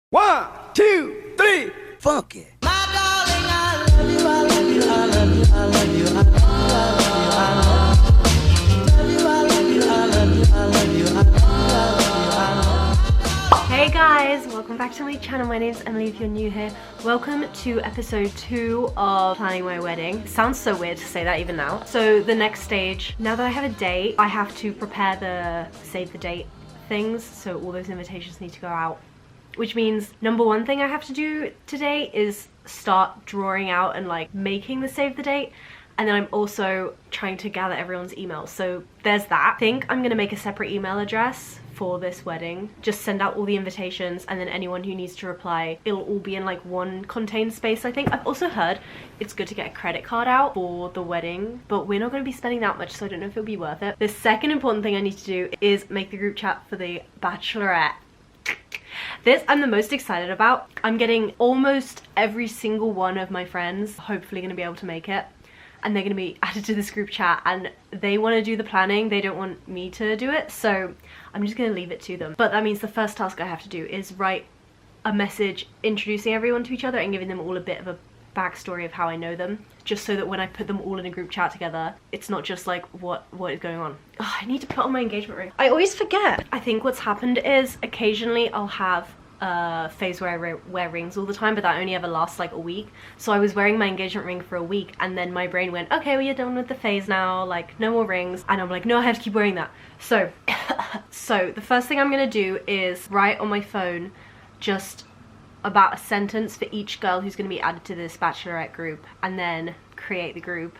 1, 2, 3, funk it. My darling, I love you, I love you, I love you, I love you, I love you, I love you, I love you, I love you, I love you, I love you. Hey guys, welcome back to my channel. My name's Emily if you're new here. Welcome to episode 2 of planning my wedding. Sounds so weird to say that even now. So the next stage, now that I have a date, I have to prepare the save the date things, so all those invitations need to go out. Which means number one thing I have to do today is start drawing out and like making the save the date, and then I'm also trying to gather everyone's emails. So there's that. I think I'm gonna make a separate email address for this wedding, just send out all the invitations, and then anyone who needs to reply, it'll all be in like one contained space. I think I've also heard it's good to get a credit card out for the wedding, but we're not going to be spending that much, so I don't know if it'll be worth it. The second important thing I need to do is make the group chat for the bachelorette. This I'm the most excited about. I'm getting almost every single one of my friends hopefully going to be able to make it, and they're going to be added to this group chat, and they want to do the planning. They don't want me to do it, so I'm just going to leave it to them. But that means the first task I have to do is write a message introducing everyone to each other and giving them all a bit of a backstory of how I know them, just so that when I put them all in a group chat together, it's not just like what is going on. Oh, I need to put on my engagement ring. I always forget. I think what's happened is occasionally I'll have a phase where I wear rings all the time, but that only ever lasts like a week. So I was wearing my engagement ring for a week, and then my brain went, okay, well, you're done with the phase now, like no more rings. And I'm like, no, I have to keep wearing that. So so the first thing I'm gonna do is write on my phone just about a sentence for each girl who's going to be added to this bachelorette group, and then create the group.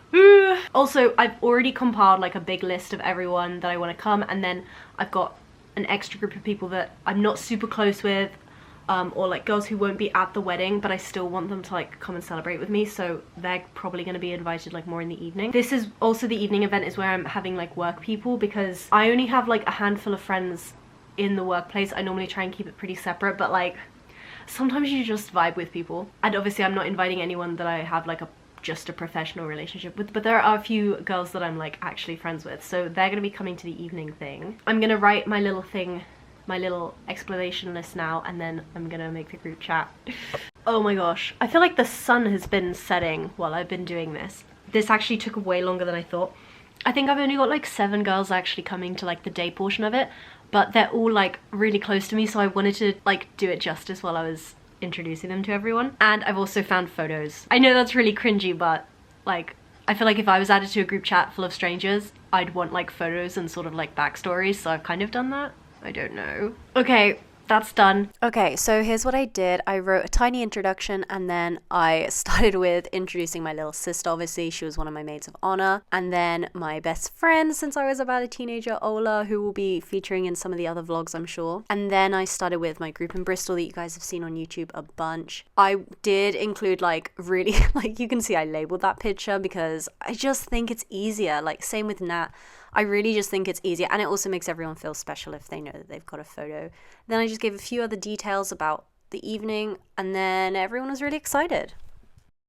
Also, I've already compiled like a big list of everyone that I want to come, and then I've got an extra group of people that I'm not super close with, or like girls who won't be at the wedding but I still want them to like come and celebrate with me, so they're probably going to be invited like more in the evening. This is also the evening event is where I'm having like work people, because I only have like a handful of friends in the workplace. I normally try and keep it pretty separate, but like sometimes you just vibe with people, and obviously I'm not inviting anyone that I have like just a professional relationship with, but there are a few girls that I'm like actually friends with, so they're gonna be coming to the evening thing. I'm gonna write my little thing, my little explanation list now, and then I'm gonna make the group chat. Oh my gosh, I feel like the sun has been setting while I've been doing this. This actually took way longer than I thought. I think I've only got like 7 girls actually coming to like the day portion of it, but they're all like really close to me, so I wanted to like do it justice while I was introducing them to everyone. And I've also found photos. I know that's really cringy, but like I feel like if I was added to a group chat full of strangers, I'd want like photos and sort of like backstories, so I've kind of done that. I don't know. Okay, that's done. Okay, so here's what I did. I wrote a tiny introduction, and then I started with introducing my little sister. Obviously, she was one of my maids of honor. And then my best friend since I was about a teenager, Ola, who will be featuring in some of the other vlogs, I'm sure. And then I started with my group in Bristol that you guys have seen on YouTube a bunch. I did include like really, like you can see I labeled that picture because I just think it's easier. Like same with Nat. I really just think it's easier, and it also makes everyone feel special if they know that they've got a photo. Then I just gave a few other details about the evening, and then everyone was really excited.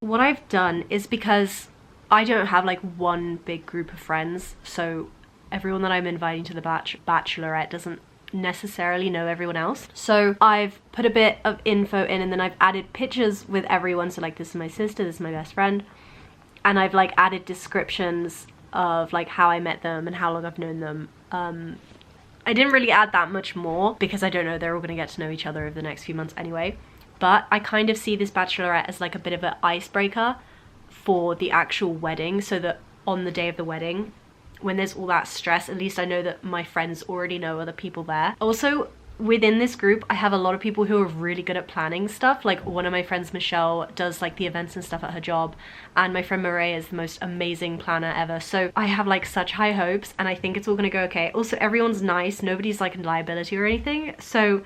What I've done is, because I don't have like one big group of friends, so everyone that I'm inviting to the bachelorette doesn't necessarily know everyone else. So I've put a bit of info in, and then I've added pictures with everyone. So like, this is my sister, this is my best friend, and I've like added descriptions of like how I met them and how long I've known them. I didn't really add that much more because I don't know, they're all gonna get to know each other over the next few months anyway. But I kind of see this bachelorette as like a bit of an icebreaker for the actual wedding, so that on the day of the wedding, when there's all that stress, at least I know that my friends already know other people there. Also, within this group, I have a lot of people who are really good at planning stuff. Like one of my friends, Michelle, does like the events and stuff at her job, and my friend Maria is the most amazing planner ever. So I have like such high hopes, and I think it's all gonna go okay. Also, everyone's nice, nobody's like a liability or anything, so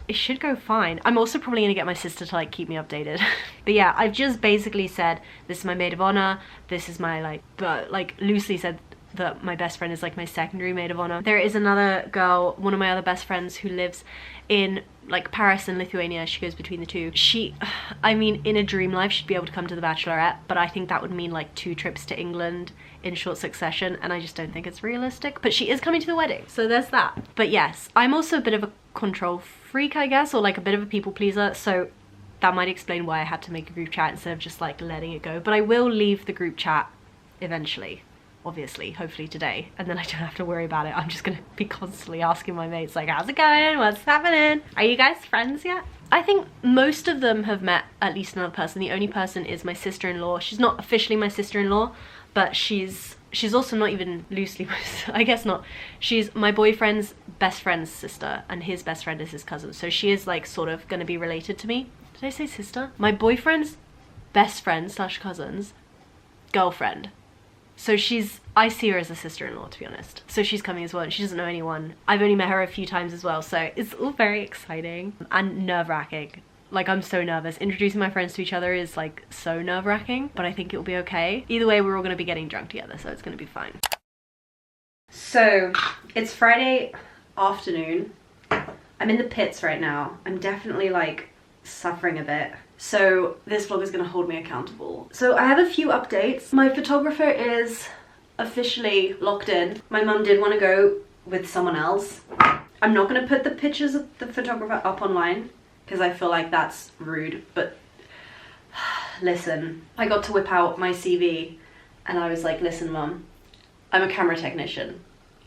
it should go fine. I'm also probably gonna get my sister to like keep me updated. But yeah, I've just basically said, this is my maid of honor, this is my like loosely said that my best friend is like my secondary maid of honor. There is another girl, one of my other best friends, who lives in like Paris and Lithuania. She goes between the two. I mean, in a dream life she'd be able to come to the bachelorette, but I think that would mean like 2 trips to England in short succession, and I just don't think it's realistic. But she is coming to the wedding, so there's that. But yes, I'm also a bit of a control freak, I guess, or like a bit of a people pleaser, so that might explain why I had to make a group chat instead of just like letting it go. But I will leave the group chat eventually, obviously, hopefully today, and then I don't have to worry about it. I'm just gonna be constantly asking my mates like, how's it going, what's happening, are you guys friends yet? I think most of them have met at least another person. The only person is my sister-in-law. She's not officially my sister-in-law, but she's also not even loosely my sister. I guess not. She's my boyfriend's best friend's sister, and his best friend is his cousin, so she is like sort of gonna be related to me. Did I say sister? My boyfriend's best friend slash cousin's girlfriend. So I see her as a sister-in-law, to be honest. So she's coming as well, and she doesn't know anyone. I've only met her a few times as well, so it's all very exciting and nerve-wracking. Like, I'm so nervous. Introducing my friends to each other is like so nerve-wracking, but I think it'll be okay. Either way, we're all gonna be getting drunk together, so it's gonna be fine. So it's Friday afternoon. I'm in the pits right now. I'm definitely like suffering a bit. So this vlog is gonna hold me accountable. So I have a few updates. My photographer is officially locked in. My mum did want to go with someone else. I'm not gonna put the pictures of the photographer up online because I feel like that's rude, but listen, I got to whip out my CV and I was like, listen mum, I'm a camera technician,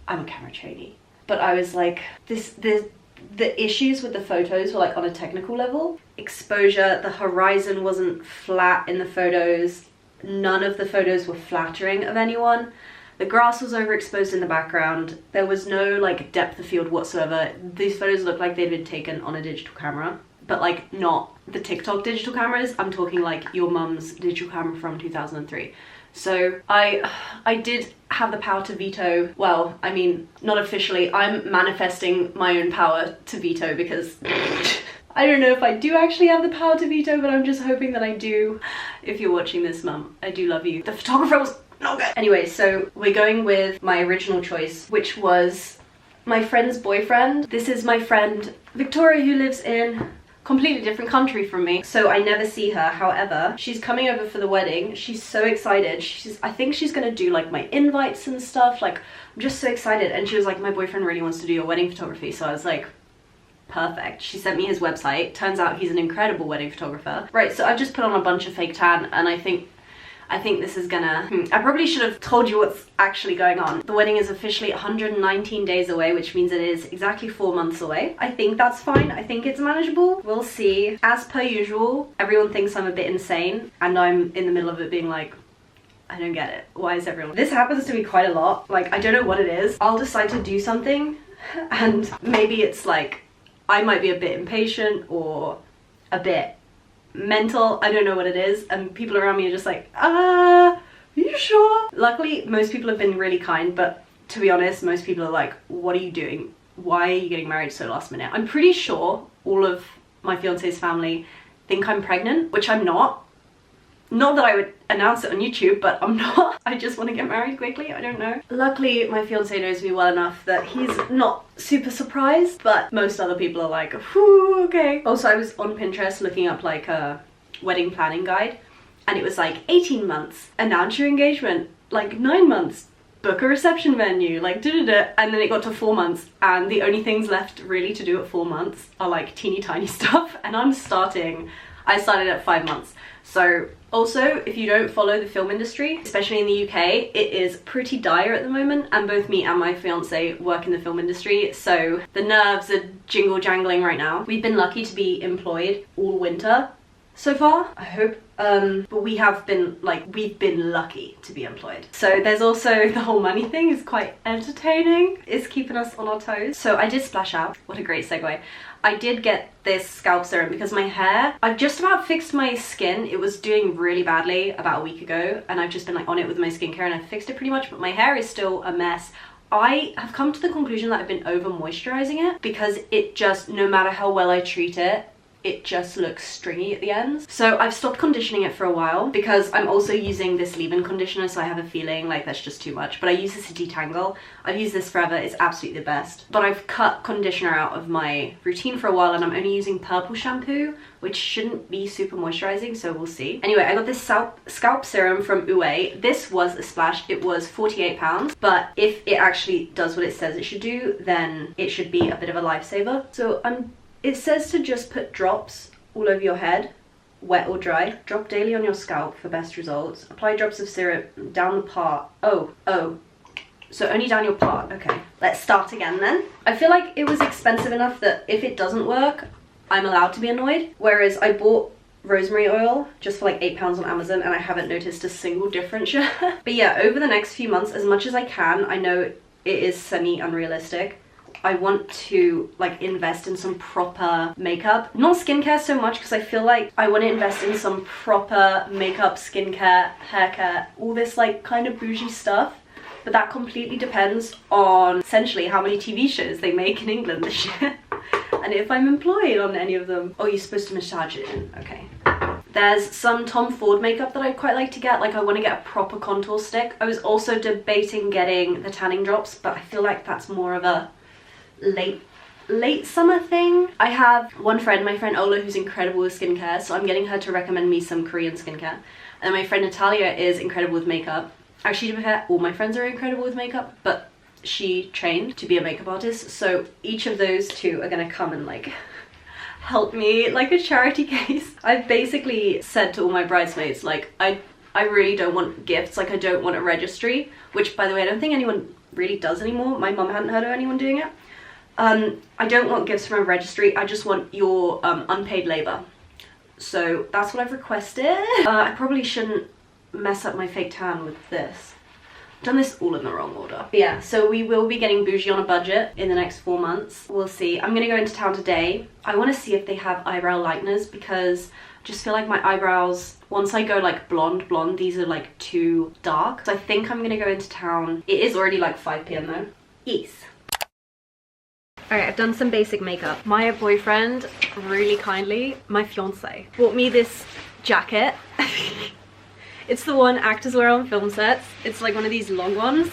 I'm a camera trainee, but I was like, the issues with the photos were like on a technical level. Exposure, the horizon wasn't flat in the photos, none of the photos were flattering of anyone. The grass was overexposed in the background. There was no like depth of field whatsoever. These photos looked like they'd been taken on a digital camera, but like not the TikTok digital cameras. I'm talking like your mum's digital camera from 2003. So I did have the power to veto. Well, I mean, not officially. I'm manifesting my own power to veto because I don't know if I do actually have the power to veto, but I'm just hoping that I do. If you're watching this, mum, I do love you. The photographer was not good. Anyway, so we're going with my original choice, which was my friend's boyfriend. This is my friend Victoria, who lives in completely different country from me, so I never see her. However, she's coming over for the wedding. She's so excited. I think she's gonna do like my invites and stuff. Like, I'm just so excited. And she was like, my boyfriend really wants to do your wedding photography. So I was like, perfect. She sent me his website. Turns out he's an incredible wedding photographer. Right, so I've just put on a bunch of fake tan, and I think this is gonna... I probably should have told you what's actually going on. The wedding is officially 119 days away, which means it is exactly 4 months away. I think that's fine. I think it's manageable. We'll see. As per usual, everyone thinks I'm a bit insane, and I'm in the middle of it being like, I don't get it. Why is everyone... This happens to me quite a lot. Like, I don't know what it is. I'll decide to do something, and maybe it's like, I might be a bit impatient or a bit mental, I don't know what it is, and people around me are just like, are you sure? Luckily, most people have been really kind, but to be honest, most people are like, what are you doing? Why are you getting married so last minute? I'm pretty sure all of my fiance's family think I'm pregnant, which I'm not. Not that I would announce it on YouTube, but I'm not. I just want to get married quickly, I don't know. Luckily, my fiance knows me well enough that he's not super surprised, but most other people are like, whew, okay. Also, I was on Pinterest looking up like a wedding planning guide, and it was like 18 months, announce your engagement, like 9 months, book a reception venue, like da-da-da, and then it got to 4 months, and the only things left really to do at 4 months are like teeny tiny stuff, and I started at 5 months. So also, if you don't follow the film industry, especially in the UK, it is pretty dire at the moment, and both me and my fiance work in the film industry, so the nerves are jingle jangling right now. We've been lucky to be employed all winter so far, I hope, but we've been lucky to be employed. So there's also the whole money thing is quite entertaining. It's keeping us on our toes. So I did splash out. What a great segue. I did get this scalp serum because my hair, I've just about fixed my skin. It was doing really badly about a week ago, and I've just been like on it with my skincare, and I fixed it pretty much, but my hair is still a mess. I have come to the conclusion that I've been over moisturizing it because it just, no matter how well I treat it, it just looks stringy at the ends. So I've stopped conditioning it for a while because I'm also using this leave-in conditioner, so I have a feeling like that's just too much. But I use this to detangle. I've used this forever, it's absolutely the best. But I've cut conditioner out of my routine for a while, and I'm only using purple shampoo, which shouldn't be super moisturizing, so we'll see. Anyway, I got this scalp serum from Uwe. This was a splash. It was £48, but if it actually does what it says it should do, then it should be a bit of a lifesaver. So I'm It says to just put drops all over your head, wet or dry. Drop daily on your scalp for best results. Apply drops of syrup down the part. Oh. So only down your part. Okay, let's start again then. I feel like it was expensive enough that if it doesn't work, I'm allowed to be annoyed. Whereas I bought rosemary oil just for like £8 on Amazon and I haven't noticed a single difference yet. But yeah, over the next few months, as much as I can, I know it is semi-unrealistic, I want to like invest in some proper makeup. Not skincare so much, because I feel like I want to invest in some proper makeup, skincare, hair care, all this like kind of bougie stuff. But that completely depends on essentially how many TV shows they make in England this year. And if I'm employed on any of them. Oh, you're supposed to massage it in, okay. There's some Tom Ford makeup that I'd quite like to get. Like I want to get a proper contour stick. I was also debating getting the tanning drops, but I feel like that's more of a late summer thing. I have one friend, my friend Ola, who's incredible with skincare, so I'm getting her to recommend me some Korean skincare. And my friend Natalia is incredible with makeup. Actually, to be fair, all my friends are incredible with makeup, but she trained to be a makeup artist, so each of those two are gonna come and like help me like a charity case. I've basically said to all my bridesmaids, like I really don't want gifts, like I don't want a registry, which by the way I don't think anyone really does anymore. My mum hadn't heard of anyone doing it. I don't want gifts from a registry, I just want your unpaid labor. So that's what I've requested. I probably shouldn't mess up my fake tan with this. I've done this all in the wrong order. But yeah, so we will be getting bougie on a budget in the next 4 months. We'll see. I'm gonna go into town today. I wanna see if they have eyebrow lighteners, because I just feel like my eyebrows, once I go like blonde, these are like too dark. So I think I'm gonna go into town. It is already like 5 p.m. though. Yes. Alright, I've done some basic makeup. My boyfriend, really kindly, my fiance, bought me this jacket. It's the one actors wear on film sets. It's like one of these long ones,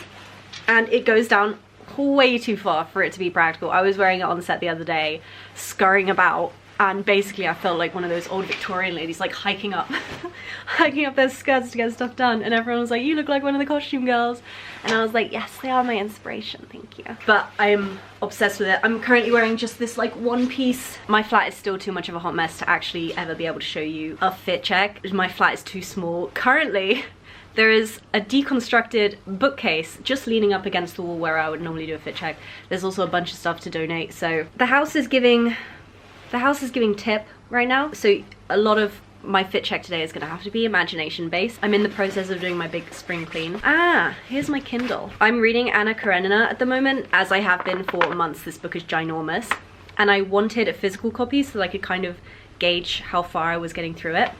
and it goes down way too far for it to be practical. I was wearing it on set the other day, scurrying about, and basically I felt like one of those old Victorian ladies like hiking up their skirts to get stuff done, and everyone was like, you look like one of the costume girls, and I was like, yes, they are my inspiration, thank you. But I am obsessed with it. I'm currently wearing just this like one piece. My flat is still too much of a hot mess to actually ever be able to show you a fit check. My flat is too small. Currently there is a deconstructed bookcase just leaning up against the wall where I would normally do a fit check. There's also a bunch of stuff to donate, so the house is giving tip right now, so a lot of my fit check today is gonna have to be imagination based. I'm in the process of doing my big spring clean. Here's my Kindle. I'm reading Anna Karenina at the moment, as I have been for months. This book is ginormous, and I wanted a physical copy so that I could kind of gauge how far I was getting through it.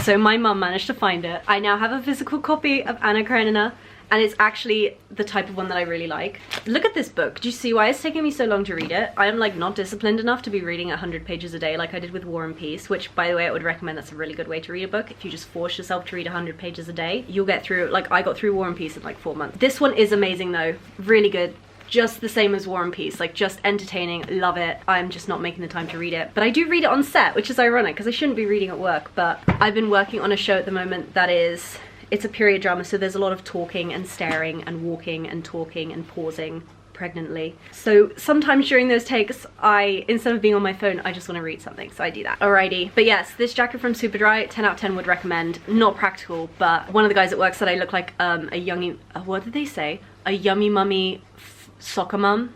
So my mum managed to find it. I now have a physical copy of Anna Karenina, and it's actually the type of one that I really like. Look at this book. Do you see why it's taking me so long to read it? I am like not disciplined enough to be reading 100 pages a day like I did with War and Peace, which by the way I would recommend. That's a really good way to read a book. If you just force yourself to read 100 pages a day, you'll get through, like I got through War and Peace in like 4 months. This one is amazing though, really good. Just the same as War and Peace, like just entertaining, love it. I'm just not making the time to read it. But I do read it on set, which is ironic because I shouldn't be reading at work, but I've been working on a show at the moment that is, it's a period drama, so there's a lot of talking and staring and walking and talking and pausing pregnantly. So sometimes during those takes, instead of being on my phone, I just want to read something, so I do that. Alrighty, but yes, this jacket from Superdry, 10 out of 10 would recommend. Not practical, but one of the guys at work said I look like a young, what did they say? A yummy mummy soccer mum.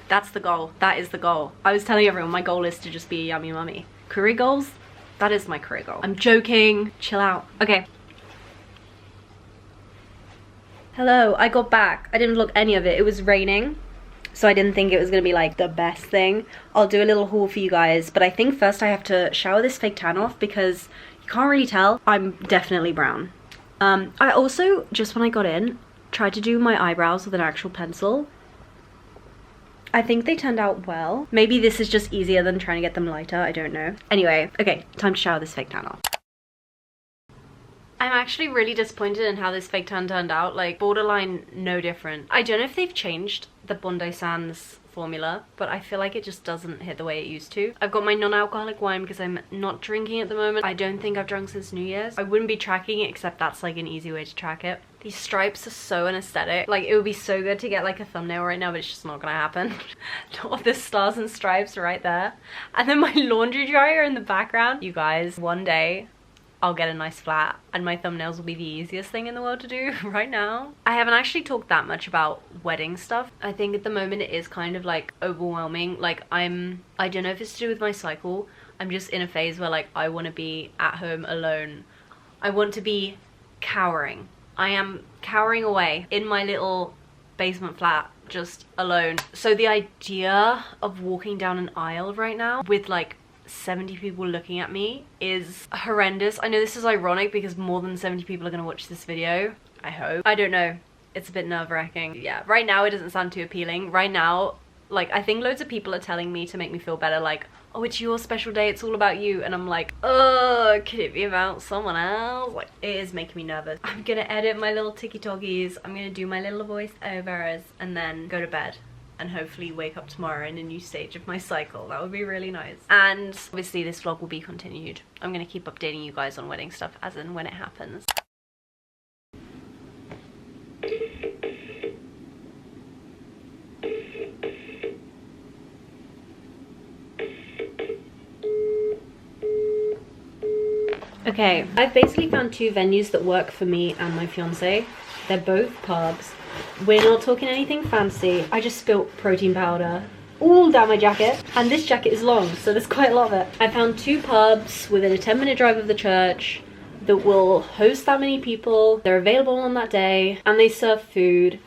That's the goal. That is the goal. I was telling everyone my goal is to just be a yummy mummy. Career goals? That is my career goal. I'm joking. Chill out. Okay. Hello, I got back. I didn't vlog any of it. It was raining, so I didn't think it was gonna be like the best thing. I'll do a little haul for you guys, but I think first I have to shower this fake tan off because you can't really tell. I'm definitely brown. I also, just when I got in, tried to do my eyebrows with an actual pencil. I think they turned out well. Maybe this is just easier than trying to get them lighter, I don't know. Anyway, okay, time to shower this fake tan off. I'm actually really disappointed in how this fake tan turned out, like borderline no different. I don't know if they've changed the Bondi Sands formula, but I feel like it just doesn't hit the way it used to. I've got my non-alcoholic wine because I'm not drinking at the moment. I don't think I've drunk since New Year's. I wouldn't be tracking it, except that's like an easy way to track it. These stripes are so anesthetic. Like, it would be so good to get like a thumbnail right now, but it's just not gonna happen. All the stars and stripes right there. And then my laundry dryer in the background. You guys, one day I'll get a nice flat and my thumbnails will be the easiest thing in the world to do right now. I haven't actually talked that much about wedding stuff. I think at the moment it is kind of like overwhelming. Like, I don't know if it's to do with my cycle. I'm just in a phase where like I want to be at home alone. I want to be cowering. I am cowering away in my little basement flat, just alone. So the idea of walking down an aisle right now with like 70 people looking at me is horrendous. I know this is ironic because more than 70 people are gonna watch this video, I hope. I don't know, it's a bit nerve-wracking. Yeah, right now it doesn't sound too appealing. Right now, like, I think loads of people are telling me to make me feel better, like, oh, it's your special day, it's all about you. And I'm like, oh, could it be about someone else? Like, it is making me nervous. I'm gonna edit my little TikTokies, I'm gonna do my little voiceovers, and then go to bed and hopefully wake up tomorrow in a new stage of my cycle. That would be really nice. And obviously this vlog will be continued. I'm gonna keep updating you guys on wedding stuff as and when it happens. Okay, I've basically found two venues that work for me and my fiance. They're both pubs. We're not talking anything fancy. I just spilt protein powder all down my jacket, and this jacket is long, so there's quite a lot of it. I found two pubs within a 10-minute drive of the church that will host that many people. They're available on that day, and they serve food.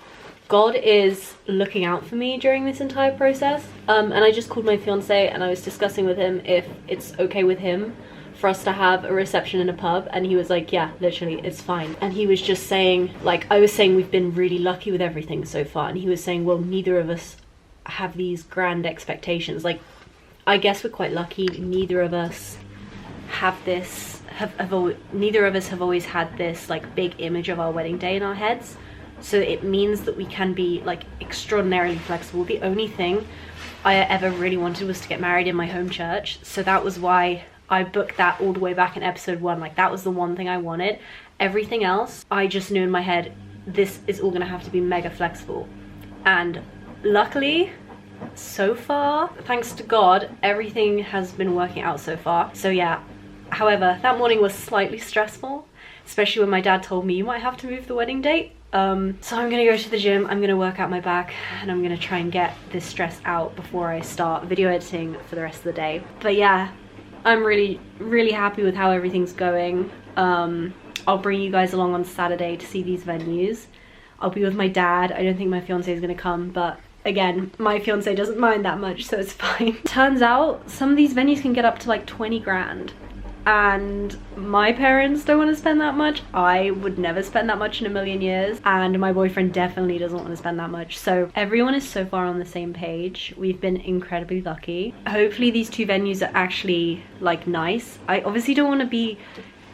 God is looking out for me during this entire process. And I just called my fiance and I was discussing with him if it's okay with him for us to have a reception in a pub, and he was like, yeah, literally, it's fine. And he was just saying, like, I was saying we've been really lucky with everything so far, and he was saying, well, neither of us have these grand expectations. Like, I guess we're quite lucky. Neither of us have this, neither of us have always had this like big image of our wedding day in our heads, so it means that we can be like extraordinarily flexible. The only thing I ever really wanted was to get married in my home church, so that was why I booked that all the way back in episode 1. Like, that was the one thing I wanted. Everything else, I just knew in my head, this is all gonna have to be mega flexible. And luckily, so far, thanks to God, everything has been working out so far. So yeah, however, that morning was slightly stressful, especially when my dad told me you might have to move the wedding date. So I'm gonna go to the gym, I'm gonna work out my back, and I'm gonna try and get this stress out before I start video editing for the rest of the day. But yeah, I'm really happy with how everything's going. I'll bring you guys along on Saturday to see these venues. I'll be with my dad. I don't think my fiance is gonna come, but again, my fiance doesn't mind that much, so it's fine. Turns out some of these venues can get up to like 20 grand. And my parents don't want to spend that much. I would never spend that much in a million years, and my boyfriend definitely doesn't want to spend that much. So everyone is so far on the same page. We've been incredibly lucky. Hopefully these two venues are actually like nice. I obviously don't want to be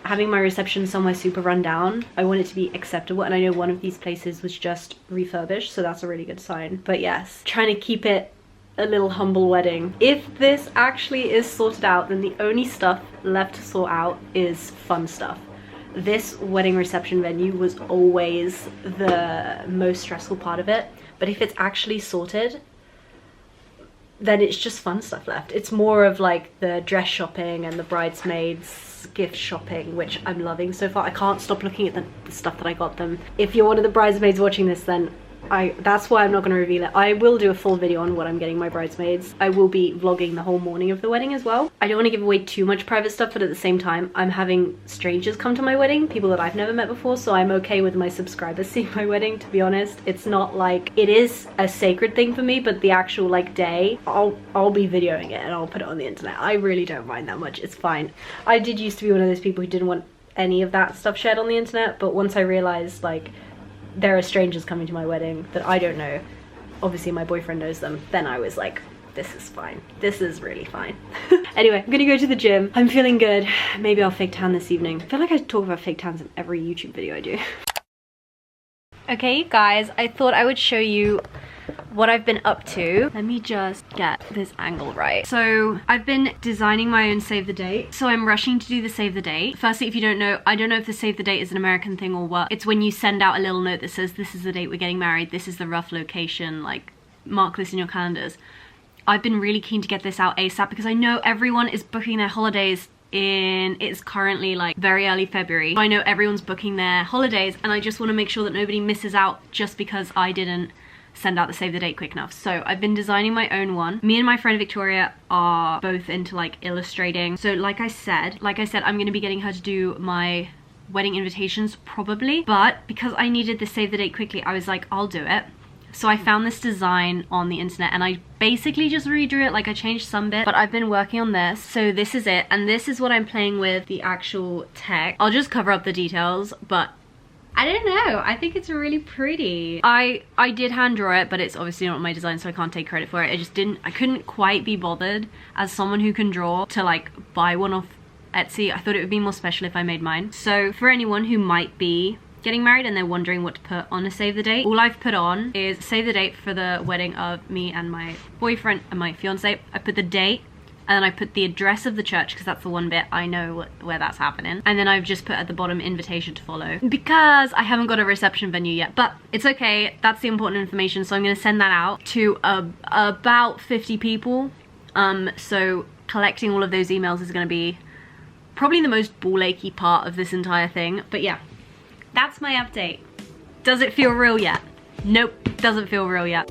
having my reception somewhere super run down. I want it to be acceptable, and I know one of these places was just refurbished, so that's a really good sign. But yes, trying to keep it a little humble wedding. If this actually is sorted out, then the only stuff left to sort out is fun stuff. This wedding reception venue was always the most stressful part of it, but if it's actually sorted, then it's just fun stuff left. It's more of like the dress shopping and the bridesmaids gift shopping, which I'm loving so far. I can't stop looking at the stuff that I got them. If you're one of the bridesmaids watching this, then that's why I'm not going to reveal it. I will do a full video on what I'm getting my bridesmaids. I will be vlogging the whole morning of the wedding as well. I don't want to give away too much private stuff, but at the same time, I'm having strangers come to my wedding, people that I've never met before, so I'm okay with my subscribers seeing my wedding, to be honest. It's not like, it is a sacred thing for me, but the actual like day, I'll be videoing it and I'll put it on the internet. I really don't mind that much, it's fine. I did used to be one of those people who didn't want any of that stuff shared on the internet, but once I realized like there are strangers coming to my wedding that I don't know, obviously my boyfriend knows them, then I was like, this is fine. This is really fine. Anyway, I'm gonna go to the gym. I'm feeling good. Maybe I'll fake tan this evening. I feel like I talk about fake tans in every YouTube video I do. Okay, guys, I thought I would show you what I've been up to. Let me just get this angle right. So I've been designing my own save the date. So I'm rushing to do the save the date. Firstly, if you don't know, I don't know if the save the date is an American thing or what. It's when you send out a little note that says, this is the date we're getting married, this is the rough location, like mark this in your calendars. I've been really keen to get this out ASAP because I know everyone is booking their holidays it's currently like very early February. I know everyone's booking their holidays and I just want to make sure that nobody misses out just because I didn't send out the save the date quick enough. So I've been designing my own one. Me and my friend Victoria are both into like illustrating. So like I said, I'm going to be getting her to do my wedding invitations probably, but because I needed the save the date quickly, I was like, I'll do it. So I found this design on the internet and I basically just redrew it, like I changed some bit, but I've been working on this. So this is it, and this is what I'm playing with, the actual text. I'll just cover up the details, but I don't know, I think it's really pretty. I did hand draw it, but it's obviously not my design, so I can't take credit for it. I couldn't quite be bothered as someone who can draw to like buy one off Etsy. I thought it would be more special if I made mine. So for anyone who might be getting married and they're wondering what to put on a save the date, all I've put on is save the date for the wedding of me and my boyfriend and my fiance. I put the date and then I put the address of the church because that's the one bit I know where that's happening, and then I've just put at the bottom invitation to follow because I haven't got a reception venue yet, but it's okay, that's the important information. So I'm going to send that out to about 50 people. So collecting all of those emails is going to be probably the most ball achy part of this entire thing, but yeah. That's my update. Does it feel real yet? Nope, doesn't feel real yet.